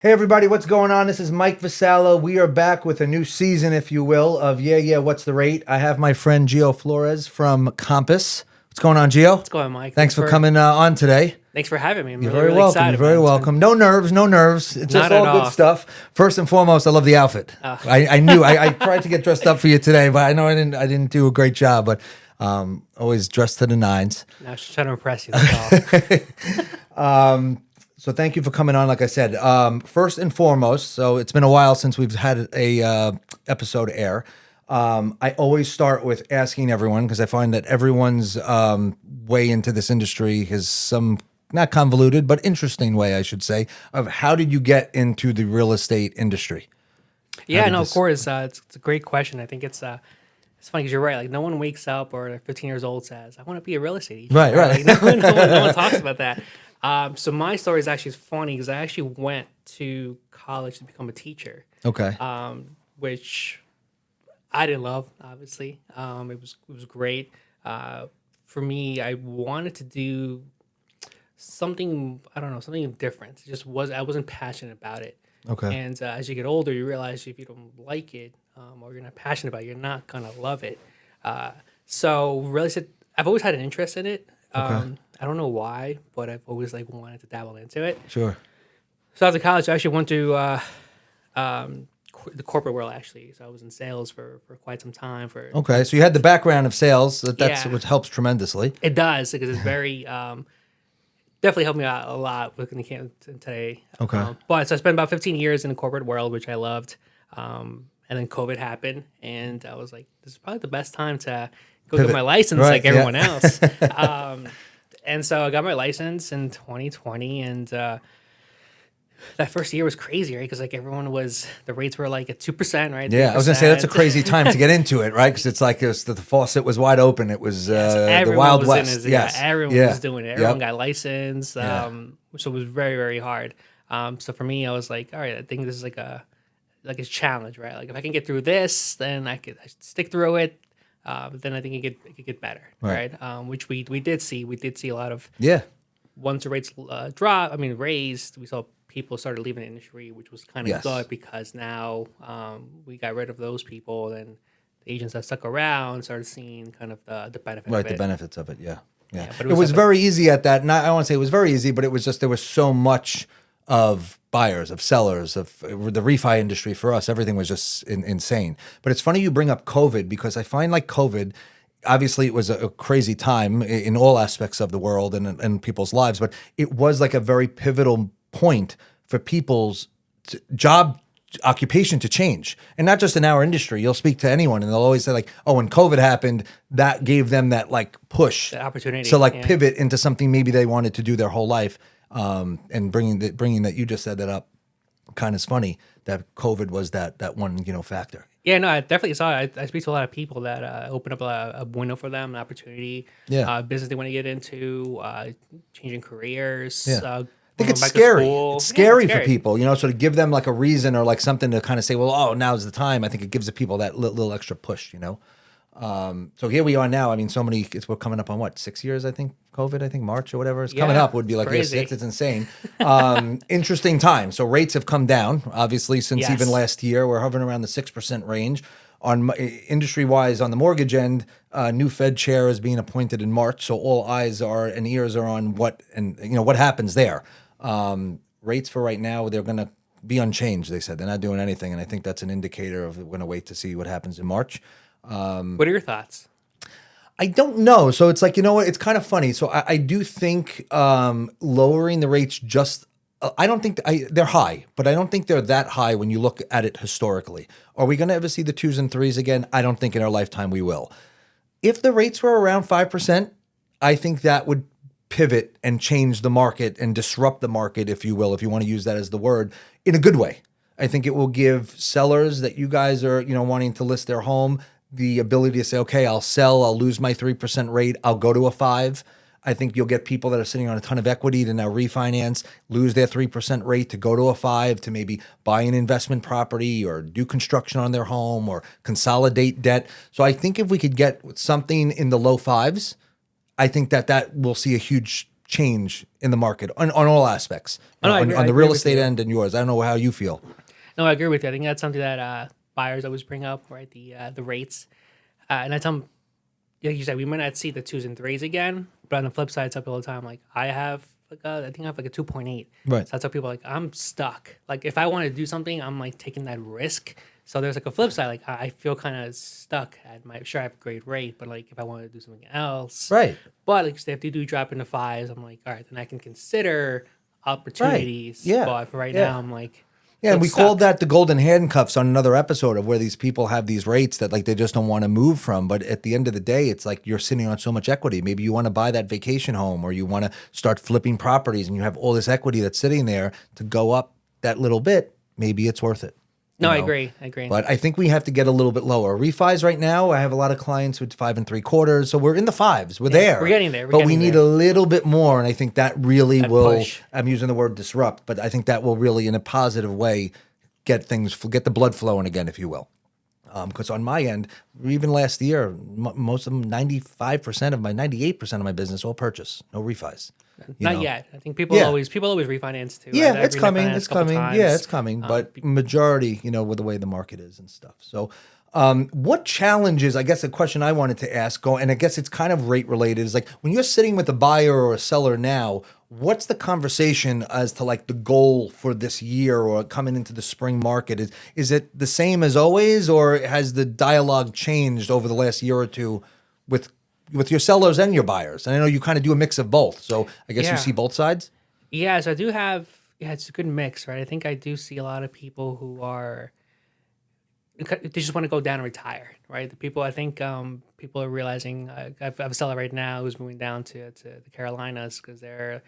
Hey everybody, what's going on? This is Mike Vassallo. We are back with a new season, if you will, of What's the Rate? I have my friend Gio Flores from Compass. What's going on, Gio? What's going on, Mike? Thanks for coming on today. Thanks for having me. I'm You're really, very really welcome. You're excited, very man. welcome. No nerves, no nerves. It's just Not at all good all. stuff. First and foremost, I love the outfit. Uh, I knew I tried to get dressed up for you today, but I know I didn't do a great job. But always dressed to the nines. I was just trying to impress you. That's all. So thank you for coming on. Like I said, first and foremost, so it's been a while since we've had a episode air. I always start with asking everyone because I find that everyone's way into this industry is some not convoluted but interesting way, I should say, of how did you get into the real estate industry? Yeah, did no, of this- course. It's a great question. I think it's funny because you're right. Like, no one wakes up or they're 15 years old says, "I want to be a real estate agent." Right, right. Like, no one talks about that. So my story is actually funny because I actually went to college to become a teacher, Okay. which I didn't love. Obviously, it was great. For me, I wanted to do something. I don't know, something different. I wasn't passionate about it. Okay. And as you get older, you realize if you don't like it or you're not passionate about it, you're not gonna love it. So really, I've always had an interest in it. I don't know why, but I've always like wanted to dabble into it. Sure. So after college, I actually went to the corporate world actually. So I was in sales for quite some time. Okay. So you had the background of sales. That's Yeah. what helps tremendously. It does because it's very definitely helped me out a lot with the camp today. Okay. But so I spent about 15 years in the corporate world, which I loved. And then COVID happened, and I was like, this is probably the best time to go Pivot. get my license Right, like yeah. everyone else. And so I got my license in 2020, and that first year was crazy, right? Because like the rates were like at 2%, right? Yeah, I was gonna say that's a 3%. crazy time to get into it, right? Because it's like the faucet was wide open. It was the Everyone Wild was West. in his, Yes, yeah, everyone yeah. was doing it. Everyone Yep. got licensed. Yeah. So it was very, very hard. So for me, I was like, all right, I think this is like a challenge, right? Like if I can get through this, then I stick through it. But then I think it could get better, Right. right? Which we did see. We did see a lot of Yeah, once the rates raised. We saw people started leaving the industry, which was kind of Yes. good because now we got rid of those people, and the agents that stuck around started seeing kind of the benefit right. of The it. benefits of it. Yeah, yeah. Yeah, but it it was was very easy at that. Not I don't want to say it was very easy, but it was just there was so much of buyers, of sellers, of the refi industry for us. Everything was just insane. But it's funny you bring up COVID because I find like COVID. Obviously, it was a crazy time in all aspects of the world and people's lives, but it was like a very pivotal point for people's job occupation to change. And not just in our industry. You'll speak to anyone and they'll always say like, oh, when COVID happened, that gave them that like push. The opportunity, So like yeah. pivot into something maybe they wanted to do their whole life. And bringing that you just said that up kind of funny that COVID was that one, factor. Yeah, no, I definitely saw it. I speak to a lot of people that open up a window for them, an opportunity, Yeah. business they want to get into, changing careers. Yeah. I think going it's back to scary. school. It's Yeah, scary for people, so to give them like a reason or like something to kind of say, well, oh, now's the time. I think it gives the people that little extra push. So here we are now. I mean, we're coming up on what, 6 years, I think, COVID, I think March or whatever is coming Yeah, up would be it's like year crazy. 6. It's insane. Interesting time. So rates have come down, obviously, since Yes. even last year. We're hovering around the 6% range. Industry-wise, on the mortgage end, new Fed chair is being appointed in March. So all eyes are and ears are on what happens there. Rates for right now, they're going to be unchanged, they said. They're not doing anything. And I think that's an indicator of we're going to wait to see what happens in March. What are your thoughts? I don't know. So it's like, what? It's kind of funny. So I do think lowering the rates I don't think they're high, but I don't think they're that high when you look at it historically. Are we going to ever see the 2s and 3s again? I don't think in our lifetime we will. If the rates were around 5%, I think that would pivot and change the market and disrupt the market, if you will, if you want to use that as the word, in a good way. I think it will give sellers that you guys are, wanting to list their home the ability to say, okay, I'll sell, I'll lose my 3% rate, I'll go to a 5. I think you'll get people that are sitting on a ton of equity to now refinance, lose their 3% rate to go to a 5 to maybe buy an investment property or do construction on their home or consolidate debt. So I think if we could get something in the low 5s, I think that will see a huge change in the market on all aspects, Oh, no, I on, agree. on I the agree real with estate you. end and yours. I don't know how you feel. No, I agree with you. I think that's something that buyers always bring up, right? The rates, and I tell them, like you said, we might not see the twos and threes again, but on the flip side, it's up all the time. Like I have, I think I have like a 2.8. Right. So I tell people like I'm stuck. Like if I want to do something, I'm like taking that risk. So there's like a flip side. Like I feel kind of stuck at my. Sure, I have a great rate, but like if I want to do something else, Right. but like if they do drop into fives, I'm like, all right, then I can consider Right. opportunities. Yeah. But for right Yeah. now, I'm like, Yeah, and look we called stuck. that the golden handcuffs on another episode of where these people have these rates that like they just don't want to move from. But at the end of the day, it's like you're sitting on so much equity. Maybe you want to buy that vacation home or you want to start flipping properties and you have all this equity that's sitting there to go up that little bit. Maybe it's worth it. No, You I know? agree. I agree. But I think we have to get a little bit lower. Refis right now, I have a lot of clients with 5 3/4. So we're in the fives. We're there. we're getting there. We're but we getting need there. a little bit more. And I think that really That will, push. I'm using the word disrupt, but I think that will really, in a positive way, get the blood flowing again, if you will. Because on my end, even last year, most of them, 95% of my, 98% of my business, all purchase, no refis. Not yet. I think people Yeah. always refinance too. Yeah, I've it's coming. refinanced It's a couple coming. times. Yeah, it's coming. But majority, with the way the market is and stuff. So, what challenges? I guess the question I wanted to ask, and I guess it's kind of rate related, is like when you're sitting with a buyer or a seller now. What's the conversation as to like the goal for this year or coming into the spring market? Is it the same as always, or has the dialogue changed over the last year or two with your sellers and your buyers? And I know you kind of do a mix of both, so I guess you Yeah. see both sides. Yeah, so I do have. Yeah, it's a good mix, right? I think I do see a lot of people who are they just want to go down and retire, right? The people I think people are realizing. I have a seller right now who's moving down to the Carolinas because they're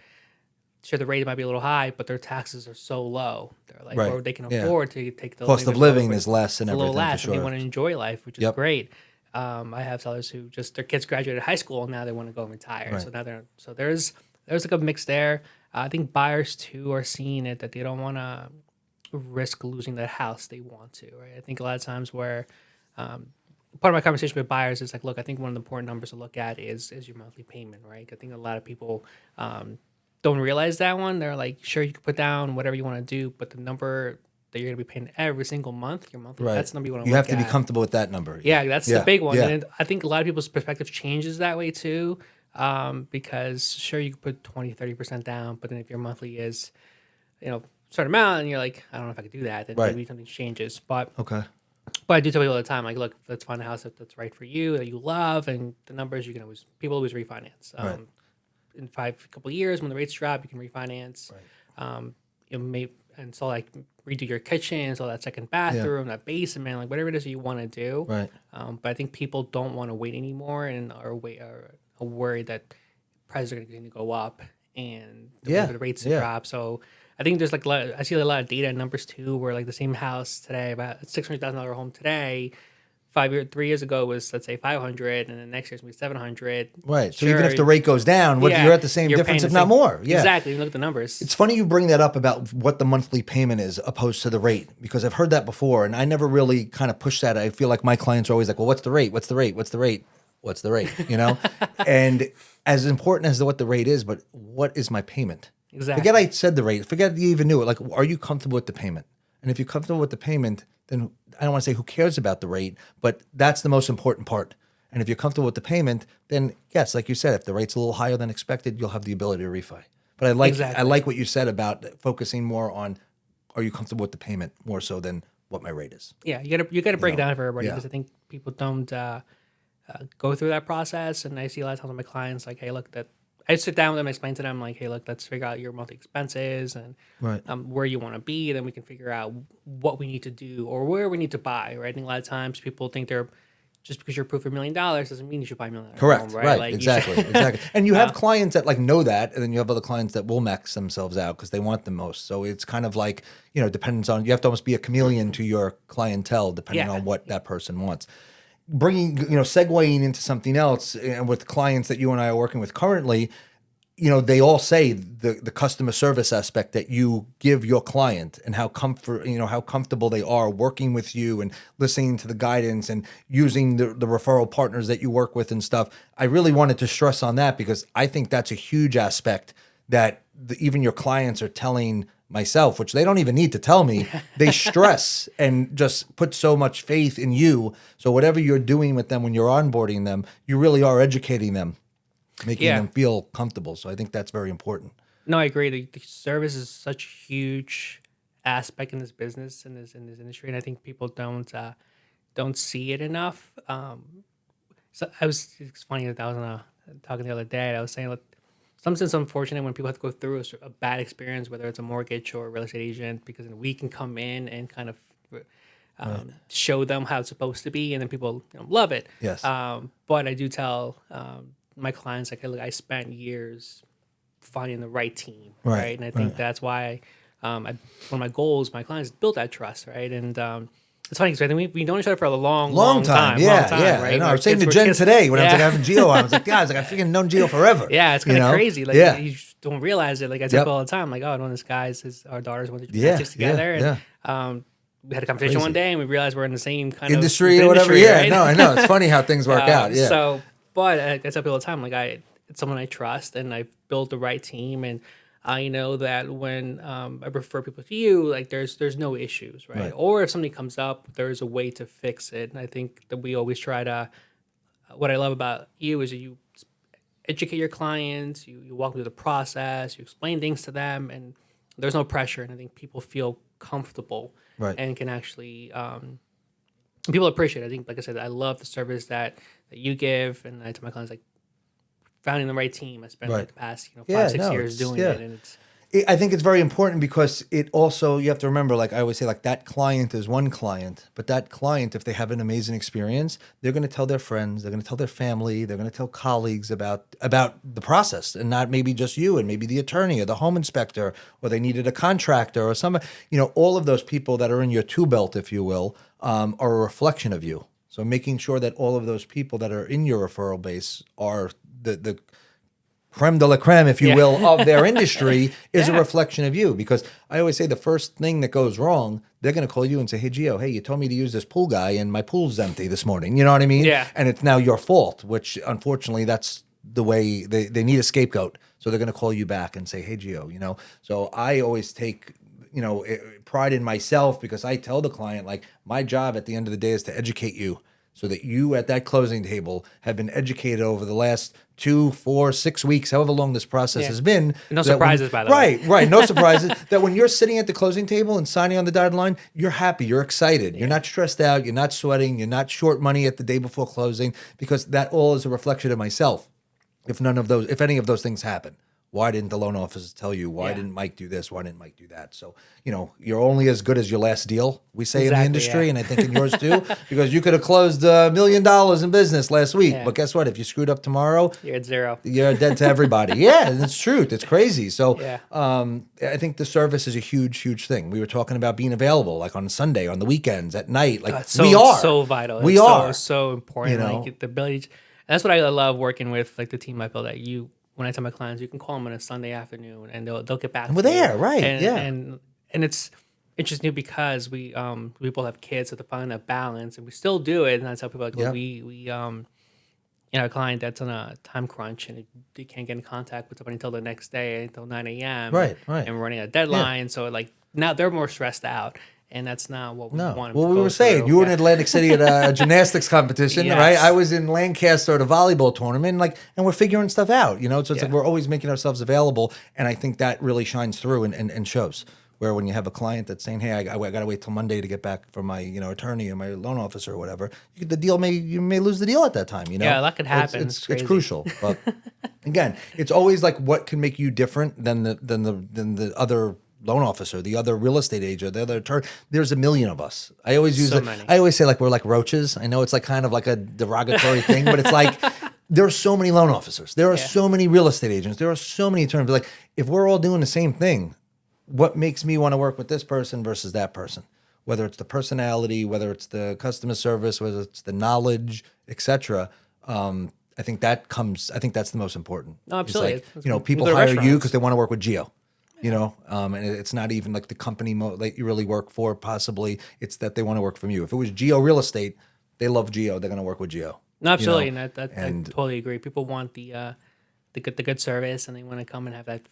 sure the rate might be a little high, but their taxes are so low. They're like, Right. or they can Yeah. afford to take the Cost of maybe a little living bit- is less and it's a little everything for less, and they sure. want to enjoy life, which is Yep. great. I have sellers who just their kids graduated high school and now they want to go and retire. Right. So now there's like a mix there. I think buyers too are seeing it that they don't want to risk losing that house they want to. Right. I think a lot of times where part of my conversation with buyers is like, look, I think one of the important numbers to look at is your monthly payment. Right. I think a lot of people don't realize that one. They're like, sure, you can put down whatever you want to do, but the number that you're going to be paying every single month, your monthly, Right. that's the number you want to You look have to be at. comfortable with that number. Yeah, that's the big one. Yeah. And I think a lot of people's perspective changes that way too. Because sure, you can put 20, 30% down, but then if your monthly is, certain amount and you're like, I don't know if I could do that, then Right. maybe something changes. But Okay. I do tell people all the time, like, look, let's find a house that's right for you, that you love, and the numbers you can people always refinance. Right. In couple of years when the rates drop, you can refinance. Right. And so like redo your kitchen, so that second bathroom, that basement, like whatever it is that you want to do. Right. But I think people don't want to wait anymore and are worried that prices are going to continue to go up and the rates to drop. So I think there's like I see a lot of data and numbers too, where like the same house today, about $600,000 home today, 3 years ago was, let's say, 500, and then next year's gonna be 700. Right. So even if the rate goes down, you're at the same you're difference, paying if the not same- more. Yeah. Exactly. You look at the numbers. It's funny you bring that up about what the monthly payment is opposed to the rate, because I've heard that before and I never really kind of push that. I feel like my clients are always like, well, what's the rate? What's the rate? What's the rate? What's the rate? And as important as what the rate is, but what is my payment? Exactly. Forget I said the rate. Forget you even knew it. Like, are you comfortable with the payment? And if you're comfortable with the payment, then I don't want to say who cares about the rate, but that's the most important part. And if you're comfortable with the payment, then yes, like you said, if the rate's a little higher than expected, you'll have the ability to refi. But I like what you said about focusing more on, are you comfortable with the payment more so than what my rate is? Yeah, you gotta break it down for everybody yeah. because I think people don't go through that process. And I see a lot of times with my clients like, hey, look, that I sit down with them, explain to them like, hey, look, let's figure out your monthly expenses and Right. where you want to be. Then we can figure out what we need to do or where we need to buy. Right? I think a lot of times people think they're just because you're approved for $1 million doesn't mean you should buy $1 million. Correct. Home, Right. Like, Exactly. Exactly. And you have clients that like know that, and then you have other clients that will max themselves out because they want the most. So it's kind of like, depends on, you have to almost be a chameleon to your clientele depending on what that person wants. Bringing, segueing into something else, and with clients that you and I are working with currently, they all say the customer service aspect that you give your client and how how comfortable they are working with you and listening to the guidance and using the referral partners that you work with and stuff. I really wanted to stress on that because I think that's a huge aspect that even your clients are telling myself, which they don't even need to tell me. They stress and just put so much faith in you. So whatever you're doing with them when you're onboarding them, you really are educating them, making Yeah. them feel comfortable. So I think that's very important. No, I agree. The service is such a huge aspect in this business, in this industry, and I think people don't see it enough. So it's funny that I was talking the other day. And I was saying, like, sometimes it's unfortunate when people have to go through a bad experience, whether it's a mortgage or a real estate agent, because we can come in and kind of show them how it's supposed to be, and then people love it. Yes. But I do tell my clients, like, hey, look, I spent years finding the right team, right? And I think that's why one of my goals, my clients, is build that trust, right? And it's funny because I think we've known each other for a long time. Yeah, long time, yeah. right? I was saying to Jen today when I was like having Gio on, I was like, guys, like, I've freaking known Gio forever. Yeah, it's kind of crazy. Like, yeah. you just don't realize it. Like, I tell people all the time, like, oh, I know this guy's, our daughters went to gymnastics together. And we had a conversation one day and we realized we're in the same kind industry of or whatever. Right? Yeah, no, I know. It's funny how things work out. Yeah. So, but I tell people all the time, like, it's someone I trust and I've built the right team, and I know that when I refer people to you, like, there's no issues, right? Or if something comes up, there's a way to fix it. And I think that we always try to. What I love about you is that you educate your clients, you walk them through the process, you explain things to them, and there's no pressure. And I think people feel comfortable and can actually. People appreciate it. I think, like I said, I love the service that you give, and I tell my clients, like, finding the right team. I spent like the past 5-6 years doing it, and I think it's very important because it also, you have to remember, like I always say, like, that client is one client, but that client, if they have an amazing experience, they're going to tell their friends, they're going to tell their family, they're going to tell colleagues about the process, and not maybe just you, and maybe the attorney or the home inspector, or they needed a contractor or some, all of those people that are in your tool belt, if you will, are a reflection of you. So making sure that all of those people that are in your referral base are the creme de la creme, if you will, of their industry is a reflection of you. Because I always say the first thing that goes wrong, they're going to call you and say, hey, Gio, hey, you told me to use this pool guy and my pool's empty this morning. You know what I mean? Yeah. And it's now your fault, which unfortunately that's the way they need a scapegoat. So they're going to call you back and say, hey, Gio, So I always take pride in myself because I tell the client, like, my job at the end of the day is to educate you, so that you at that closing table have been educated over the last 2, 4, 6 weeks, however long this process has been. No surprises, by the way. Right. No surprises. That when you're sitting at the closing table and signing on the dotted line, you're happy, you're excited. You're not stressed out, you're not sweating, you're not short money at the day before closing, because that all is a reflection of myself. If any of those things happen. Why didn't the loan officers tell you? Why didn't Mike do this? Why didn't Mike do that? So, you're only as good as your last deal, we say in the industry, and I think in yours too, because you could have closed $1 million in business last week. But guess what? If you screwed up tomorrow, you're at zero. You're dead to everybody. Yeah, and it's truth. It's crazy. So I think the service is a huge, huge thing. We were talking about being available, like on Sunday, on the weekends, at night. Like, we are. So vital. We are. So important. Like, the ability. That's what I love working with, like, the team I built at you. When I tell my clients, you can call them on a Sunday afternoon, and they'll get back. And we're there, right? And it's just new because we both have kids, so to find a balance, and we still do it. And I tell people, like, we a client that's on a time crunch and they can't get in contact with somebody until the next day, until 9 a.m. Right. And we're running a deadline, so, like, now they're more stressed out. And that's not what we want. Well, we were saying, you were in Atlantic City at a gymnastics competition, right? I was in Lancaster at a volleyball tournament, and we're figuring stuff out, So it's like we're always making ourselves available, and I think that really shines through and shows. Where when you have a client that's saying, hey, I got to wait till Monday to get back from my attorney or my loan officer or whatever, you may lose the deal at that time. Yeah, that could happen. It's crucial, but again, it's always like what can make you different than the other loan officer, the other real estate agent, the other attorney. There's a million of us. I always use it. I always say, like, we're like roaches. I know it's like kind of like a derogatory thing, but it's like there are so many loan officers. There are so many real estate agents. There are so many attorneys. Like, if we're all doing the same thing, what makes me want to work with this person versus that person? Whether it's the personality, whether it's the customer service, whether it's the knowledge, etc. I I think that's the most important. No, It's absolutely. like, It's people go to hire you restaurants. because they want to work with Gio, and it's not even like the company that you really work for, possibly. It's that they want to work from you. If it was Gio Real Estate, they love Gio. They're going to work with Gio, No, absolutely, and I and totally agree. People want the good service, and they want to come and have that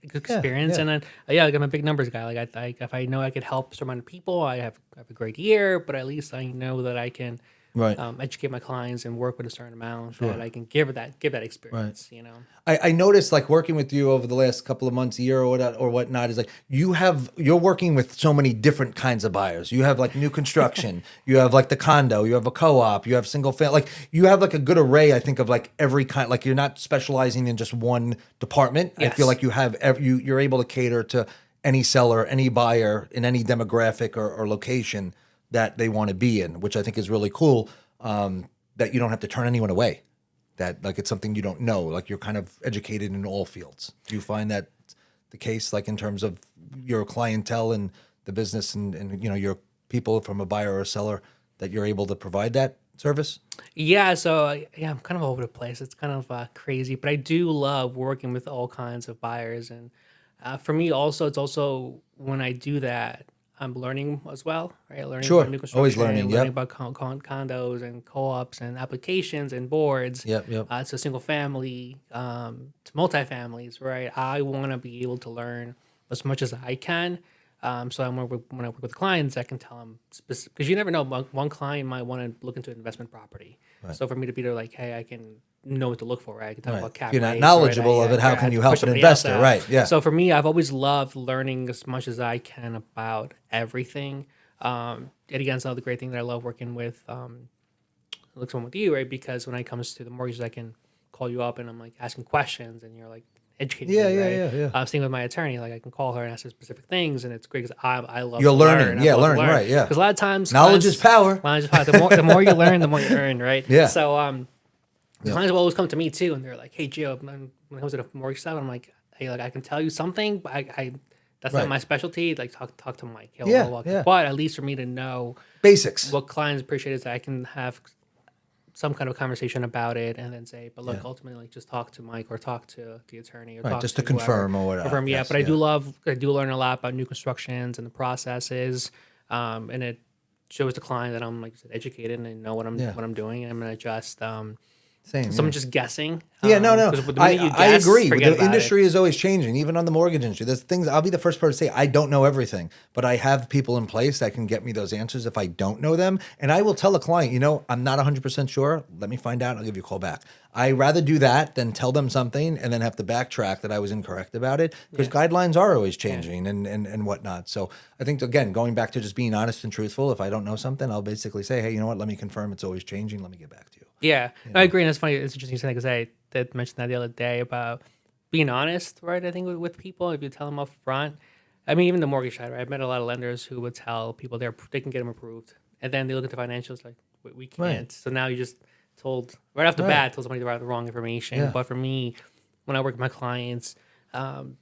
good yeah, experience. yeah, And then yeah, like I'm a big numbers guy. Like if I know I could help some amount of people, I have a great year. But at least I know that I can right. educate my clients and work with a certain amount that Sure. I can give that Right. experience. You know. I noticed like working with you over the last couple of months, year or whatnot, is like you're working with so many different kinds of buyers. You have like new construction, you have like the condo, you have a co-op, you have single family. Like you have like a good array, I think, of like every kind. Like you're not specializing in just one department. I feel Yes. like you have you're able to cater to any seller, any buyer in any demographic or location that they want to be in, which I think is really cool. That you don't have to turn anyone away, that like it's something you don't know, like you're kind of educated in all fields. Do you find that the case, like in terms of your clientele and the business and your people from a buyer or a seller, that you're able to provide that service? Yeah, so yeah, I'm kind of all over the place. It's kind of crazy, but I do love working with all kinds of buyers, and for me, also, it's also when I do that, I'm learning as well, right? Learning about Sure, new always construction, learning. learning Yep, about condos and co-ops and applications and boards. yep. To single family, to multifamilies, right? I want to be able to learn as much as I can. So when I work with clients, I can tell them specific, because you never know. One client might want to look into an investment property. Right, So for me to be there, like, hey, I can know what to look for, right? I can talk right. about If cap you're not rates, right? knowledgeable of it, how I can had you to push help an somebody else investor? out. Right, yeah. So for me, I've always loved learning as much as I can about everything. And again, it's another great thing that I love working with. Look, someone with you, right? Because when it comes to the mortgages, I can call you up and I'm like asking questions, and you're like educating Yeah, me, yeah, right? yeah, yeah. Same with my attorney, like I can call her and ask her specific things, and it's great because I love You're to learn. learning, I yeah, love to learning, learn right, yeah. because a lot of times Knowledge is power. the more you learn, the more you earn, right? Yeah, So the yep, clients will always come to me too, and they're like, "Hey, Gio, when it comes to the mortgage stuff, I'm like, hey, like I can tell you something, but I that's not right, my specialty. Like talk to Mike. He'll yeah, walk you. yeah. But at least for me to know Basics. what clients appreciate is that I can have some kind of conversation about it and then say, but Yeah, look, ultimately, like just talk to Mike or talk to the attorney or right. talk Just to to whoever. confirm or whatever. Confirm, yeah. Yes, But yeah. I do learn a lot about new constructions and the processes, and it shows the client that I'm like I said, educated and know Yeah, what I'm doing. And I'm gonna just same. someone Yeah. just guessing. Yeah, no, no. Because the I minute you I guess, agree. forget The about it. industry is always changing, even on the mortgage industry. There's things I'll be the first person to say I don't know everything, but I have people in place that can get me those answers if I don't know them. And I will tell a client, I'm not 100% sure. Let me find out. I'll give you a call back. I rather do that than tell them something and then have to backtrack that I was incorrect about it, because Yeah, guidelines are always yeah. changing and whatnot. So I think, again, going back to just being honest and truthful, if I don't know something, I'll basically say, hey, you know what? Let me confirm. It's always changing. Let me get back to you. Yeah, I agree. And it's funny. It's interesting because I did mention that the other day about being honest, right? I think with people, if you tell them up front, I mean, even the mortgage side, right? I've met a lot of lenders who would tell people they can get them approved, and then they look at the financials like we Right. can't. So now you just told right off the Right. bat told somebody the wrong information. Yeah. But for me, when I work with my clients, um,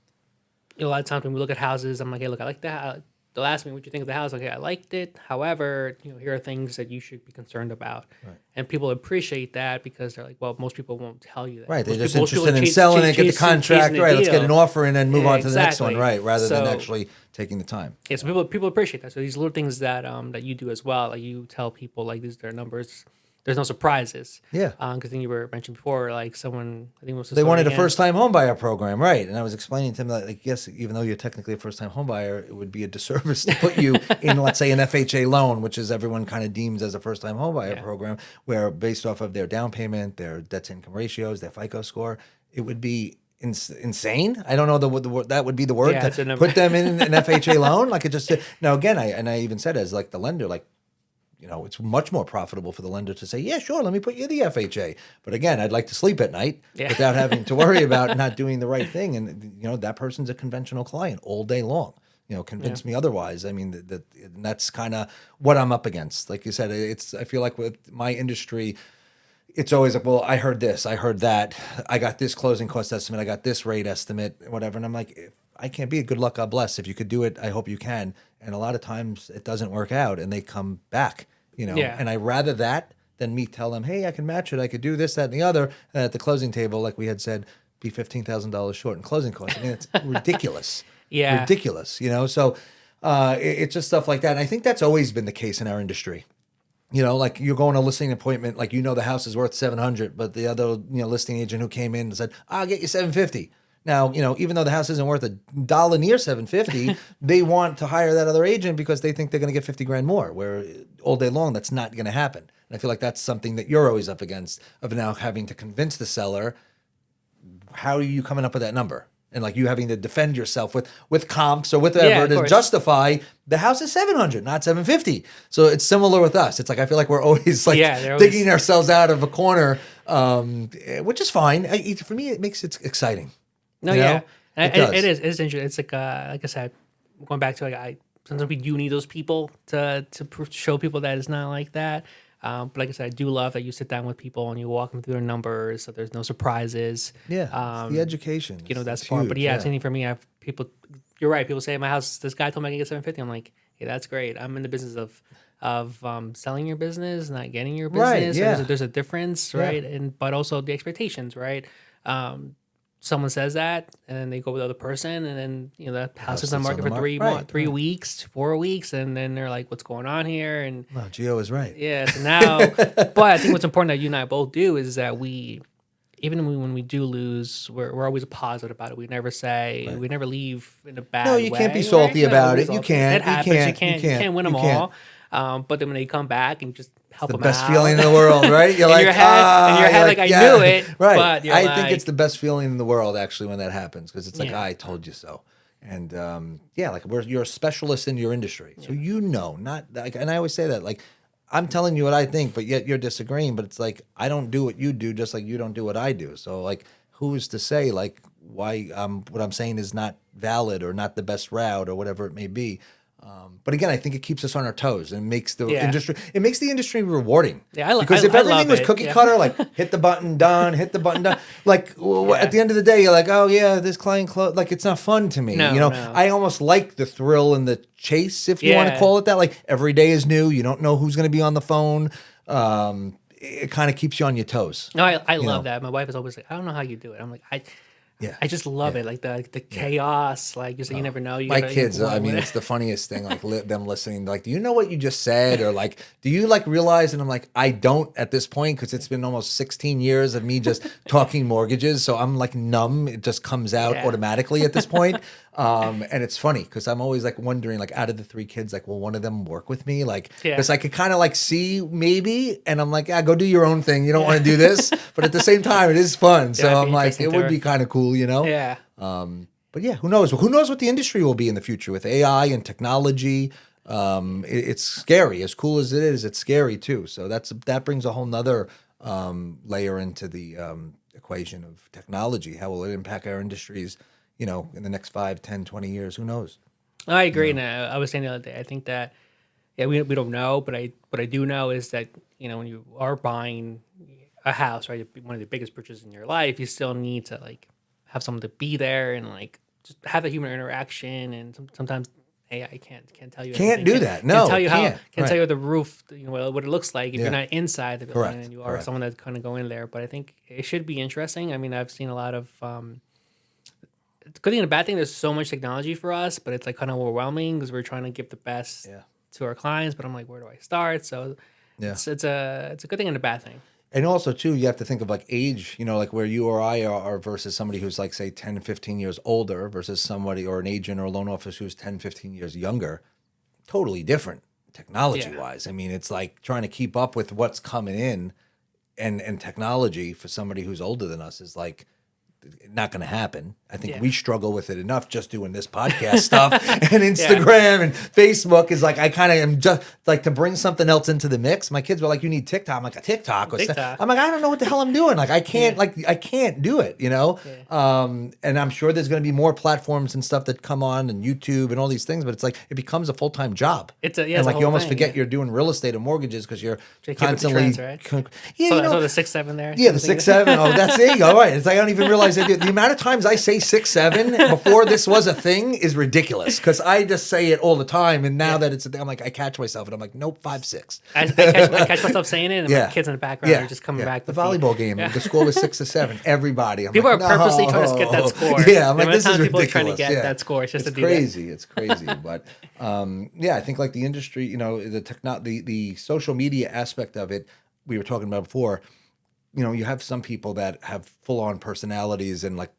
a lot of times when we look at houses, I'm like, hey, look, I like that. They'll ask me what you think of the house. Okay, I liked it. However, here are things that you should be concerned about. Right. And people appreciate that because they're like, well, most people won't tell you that. Right, they're Most just most people interested in chase- selling chase- it, get the chasing- contract, chasing the right? Let's get deal. an offer and then move on to the next one, Exactly. right? Rather than So actually taking the time. yeah, so people appreciate that. So these little things that that you do as well, like you tell people like these are their numbers. There's no surprises. Yeah. Because then you were mentioned before, like someone I think it was They wanted a first-time homebuyer program, right? And I was explaining to them that, like, yes, even though you're technically a first-time homebuyer, it would be a disservice to put you in, let's say, an FHA loan, which is everyone kind of deems as a first-time homebuyer Yeah. program, where based off of their down payment, their debt-to-income ratios, their FICO score, it would be insane. I don't know the word that would be the word Yeah, it's a to number. put them in an FHA loan. Like it just now again, I even said as like the lender, like, it's much more profitable for the lender to say, yeah, sure, let me put you in the FHA. But again, I'd like to sleep at night Yeah. without having to worry about not doing the right thing. And, that person's a conventional client all day long. Convince me otherwise. I mean, and that's kind of what I'm up against. Like you said, I feel like with my industry, it's always like, well, I heard this, I heard that, I got this closing cost estimate, I got this rate estimate, whatever. And I'm like, if I can't be a good luck, God bless. If you could do it, I hope you can. And a lot of times it doesn't work out and they come back, Yeah. and I rather that than me tell them, hey, I can match it. I could do this, that, and the other. And at the closing table, like we had said, be $15,000 short in closing costs. I mean, it's ridiculous. Yeah. Ridiculous, so it's just stuff like that. And I think that's always been the case in our industry. Like you're going to a listing appointment, like the house is worth 700, but the other listing agent who came in and said, I'll get you 750. Now, even though the house isn't worth $1 near 750, they want to hire that other agent because they think they're going to get 50 grand more, where all day long that's not going to happen. And I feel like that's something that you're always up against, of now having to convince the seller. How are you coming up with that number? And like you having to defend yourself with comps or whatever to justify the house is 700, not 750. So it's similar with us. It's like I feel like we're always like digging ourselves out of a corner, which is fine. For me, it makes it exciting. No, yeah, it is. It's interesting. It's like I said, going back to sometimes we do need those people to show people that it's not like that. But like I said, I do love that you sit down with people and you walk them through their numbers, so there's no surprises. Yeah, the education. That's part. But same thing for me. I have people. You're right. People say, "My house. This guy told me I can get 750." I'm like, "Hey, that's great. I'm in the business of selling your business, not getting your business. Right, yeah. There's a difference, right? And but also the expectations, right? Someone says that, and then they go with the other person, and then the house is on the market for 3 weeks, 4 weeks, and then they're like, "What's going on here?" And Gio is right. Yeah. So now, but I think what's important that you and I both do is that when we do lose, we're always positive about it. We never say we never leave in a bad way. No, you can't be salty about it. You can't. It happens. You can't win them all. But then when they come back and you just help them out. The best feeling in the world, right? You're like, in your head, like, I knew it. Right. But I think it's the best feeling in the world, actually, when that happens, because it's like, I told you so. And like you're a specialist in your industry. So not like, and I always say that, like, I'm telling you what I think, but yet you're disagreeing. But it's like, I don't do what you do, just like you don't do what I do. So like, who's to say like why what I'm saying is not valid or not the best route or whatever it may be? But again, I think it keeps us on our toes and makes the industry. It makes the industry rewarding. Yeah, because if everything was cookie cutter, like hit the button done, hit the button done, like at the end of the day, you're like, oh yeah, this client closed. Like it's not fun to me. No. I almost like the thrill and the chase, if you want to call it that. Like every day is new. You don't know who's going to be on the phone. It kind of keeps you on your toes. No, I love that. My wife is always like, I don't know how you do it. I'm like, I just love it, like the chaos, like you never know. My kids, I mean, it's the funniest thing, like them listening, like, do you know what you just said? Or like, do you like realize? And I'm like, I don't at this point, because it's been almost 16 years of me just talking mortgages. So I'm like numb. It just comes out automatically at this point. And it's funny because I'm always like wondering, like out of the 3 kids, like, will one of them work with me? Like, because I could kind of like see maybe, and I'm like, go do your own thing. You don't want to do this, but at the same time, it is fun. So I'm like, it would be kind of cool, Yeah. But yeah, who knows? Who knows what the industry will be in the future with AI and technology? It's scary. As cool as it is, it's scary too. So that brings a whole nother layer into the equation of technology. How will it impact our industries? In the next 5, 10, 20 years, who knows? I agree. And I was saying the other day, I think that, we don't know, but what I do know is that, when you are buying a house, right, one of the biggest purchases in your life, you still need to like have someone to be there and like just have a human interaction. And sometimes AI can't tell you. Can't do that. No, can't tell you the roof, what it looks like if you're not inside the building and you are someone that's kind of go in there. But I think it should be interesting. I mean, I've seen a lot of. It's a good thing and a bad thing. There's so much technology for us, but it's like kind of overwhelming because we're trying to give the best to our clients. But I'm like, where do I start? So it's a good thing and a bad thing. And also too, you have to think of like age, like where you or I are versus somebody who's like, say 10, 15 years older versus somebody or an agent or a loan officer who's 10, 15 years younger. Totally different technology wise. I mean, it's like trying to keep up with what's coming in and technology for somebody who's older than us is like, not going to happen. I think we struggle with it enough just doing this podcast stuff and Instagram and Facebook is like, I kind of am just like to bring something else into the mix. My kids were like, you need TikTok. I'm like, a TikTok? I'm like, I don't know what the hell I'm doing. Like, I can't do it, And I'm sure there's going to be more platforms and stuff that come on and YouTube and all these things, but it's like, it becomes a full-time job. And like you almost forget you're doing real estate or mortgages because you're constantly. Trends, right? So the 6'7" there. Yeah, the 6'7". Oh, there you go. Right. It's like, I don't even realize realize that the amount of times I say 6'7" before this was a thing is ridiculous because I just say it all the time. And now that it's a thing, I'm like, I catch myself and I'm like, nope, 5'6". I catch myself saying it, and my kids in the background are just coming back. The with volleyball game, the score was 6-7. Everybody. I'm people like, are purposely trying to get that score. Yeah, I'm like, this is people ridiculous. Are trying to get that score. It's just it's to do that. crazy. It's crazy. But yeah, I think like the industry, the social media aspect of it, we were talking about before. You have some people that have full on personalities and like,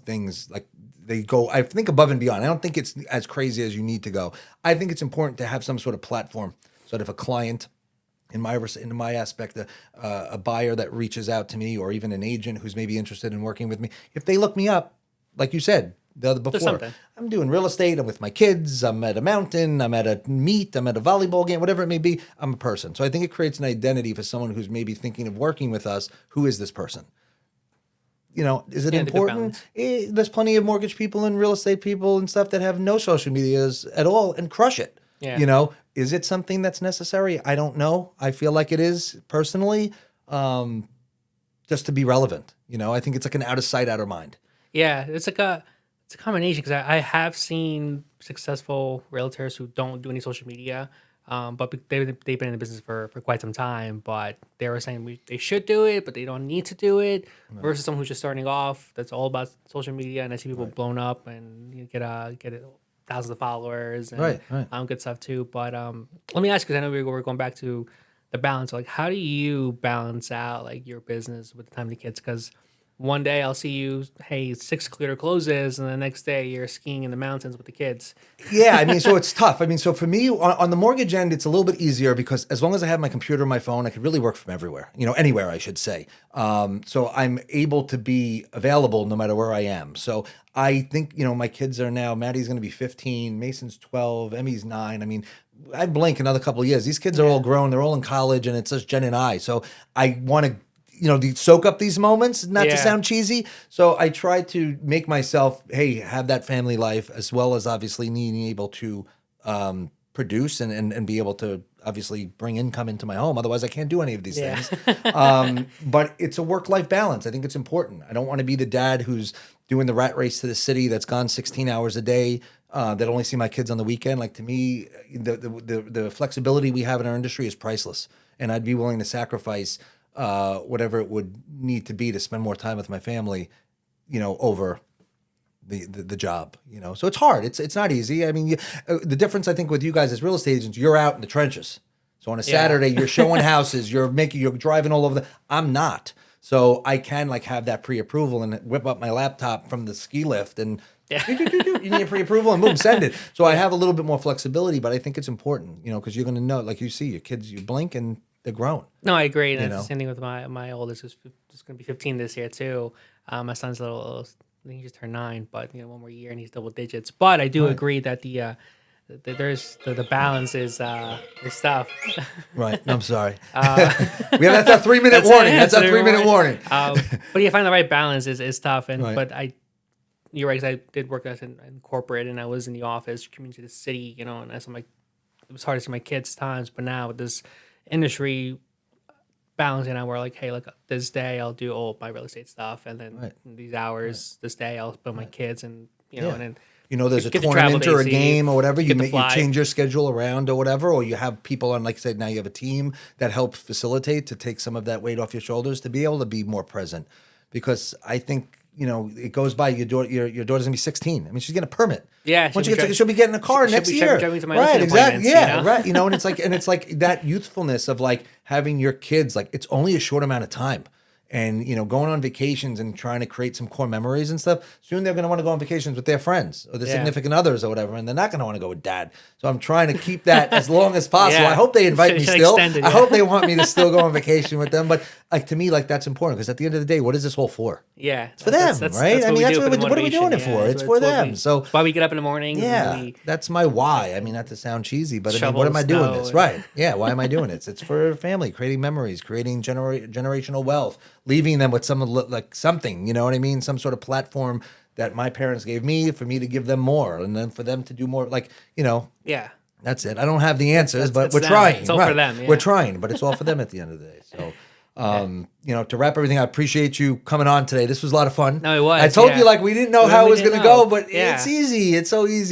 things like they go, I think, above and beyond. I don't think it's as crazy as you need to go. I think it's important to have some sort of platform so that if a client, in my aspect, a buyer that reaches out to me or even an agent who's maybe interested in working with me, if they look me up, like you said, the other before, I'm doing real estate, I'm with my kids, I'm at a mountain, I'm at a meet, I'm at a volleyball game, whatever it may be, I'm a person. So I think it creates an identity for someone who's maybe thinking of working with us. Who is this person? Is it important? There's plenty of mortgage people and real estate people and stuff that have no social medias at all and crush it. Yeah. Is it something that's necessary? I don't know. I feel like it is personally, just to be relevant. I think it's like an out of sight, out of mind. Yeah, it's a combination because I have seen successful realtors who don't do any social media, but they've been in the business for quite some time. But they were saying they should do it, but they don't need to do it. Versus someone who's just starting off, that's all about social media, and I see people blown up and get thousands of followers and good stuff too. But let me ask you, because I know we're going back to the balance. Like, how do you balance out like your business with the time of the kids? Because one day I'll see you, hey, 6 clear closes, and the next day you're skiing in the mountains with the kids. Yeah, so it's tough. So for me, on the mortgage end, it's a little bit easier because as long as I have my computer and my phone, I could really work from everywhere, anywhere, I should say. So I'm able to be available no matter where I am. So I think, my kids are now, Maddie's going to be 15, Mason's 12, Emmy's 9. I blink another couple of years. These kids are all grown. They're all in college, and it's just Jen and I. So I want to soak up these moments, not to sound cheesy. So I try to make myself, hey, have that family life, as well as obviously needing able to produce and be able to obviously bring income into my home. Otherwise, I can't do any of these things. But it's a work-life balance. I think it's important. I don't want to be the dad who's doing the rat race to the city that's gone 16 hours a day, that only see my kids on the weekend. Like, to me, the flexibility we have in our industry is priceless. And I'd be willing to sacrifice whatever it would need to be to spend more time with my family, over the job, So it's hard. It's not easy. The difference I think with you guys as real estate agents, you're out in the trenches. So on a Saturday, you're showing houses, you're driving all over I'm not. So I can have that pre-approval and whip up my laptop from the ski lift and you need a pre-approval and boom, send it. So I have a little bit more flexibility, but I think it's important, because you're going to know, like you see your kids, you blink and they're grown. No, I agree. And it's the same thing with my oldest, who's just going to be 15 this year too. My son's a little, I think he just turned 9, but one more year and he's double digits. But I do agree that there's the balance is tough. Right. I'm sorry. That's our 3-minute warning. That's our 3-minute warning. But you find the right balance is tough. And but you're right. 'Cause I did work in corporate, and I was in the office, commuting to the city. And I'm like, it was hard to see my kids times. But now with this industry balancing out, where like, hey, look, this day I'll do all my real estate stuff, and then these hours, this day I'll spend my kids, and and then. There's a tournament or a game or whatever. You change your schedule around or whatever, or you have people on, like I said, now you have a team that helps facilitate to take some of that weight off your shoulders to be able to be more present. Because I think, it goes by, your daughter's going to be 16. She's getting a permit. Yeah. She'll be getting a car next year. Right, exactly. Yeah, right. And it's like that youthfulness of like having your kids, like it's only a short amount of time. And, going on vacations and trying to create some core memories and stuff. Soon they're going to want to go on vacations with their friends or their significant others or whatever. And they're not going to want to go with dad. So I'm trying to keep that as long as possible. I hope they invite me still. I hope they want me to still go on vacation with them. But to me, that's important, because at the end of the day, what is this all for? Yeah. It's for them, right? What are we doing it for? It's for them. So why we get up in the morning. Yeah. That's my why. Not to sound cheesy, but what am I doing this? Right. Yeah. Why am I doing this? It's for family, creating memories, creating generational wealth, leaving them with something, some sort of platform that my parents gave me for me to give them more, and then for them to do more, Yeah. That's it. I don't have the answers, but we're trying. It's all for them. Yeah. We're trying, but it's all for them at the end of the day. So, To wrap everything, I appreciate you coming on today. This was a lot of fun. No, it was. I told yeah. you, like, we didn't know We how it really was going didn't to go, know. but Yeah. it's easy. It's so easy.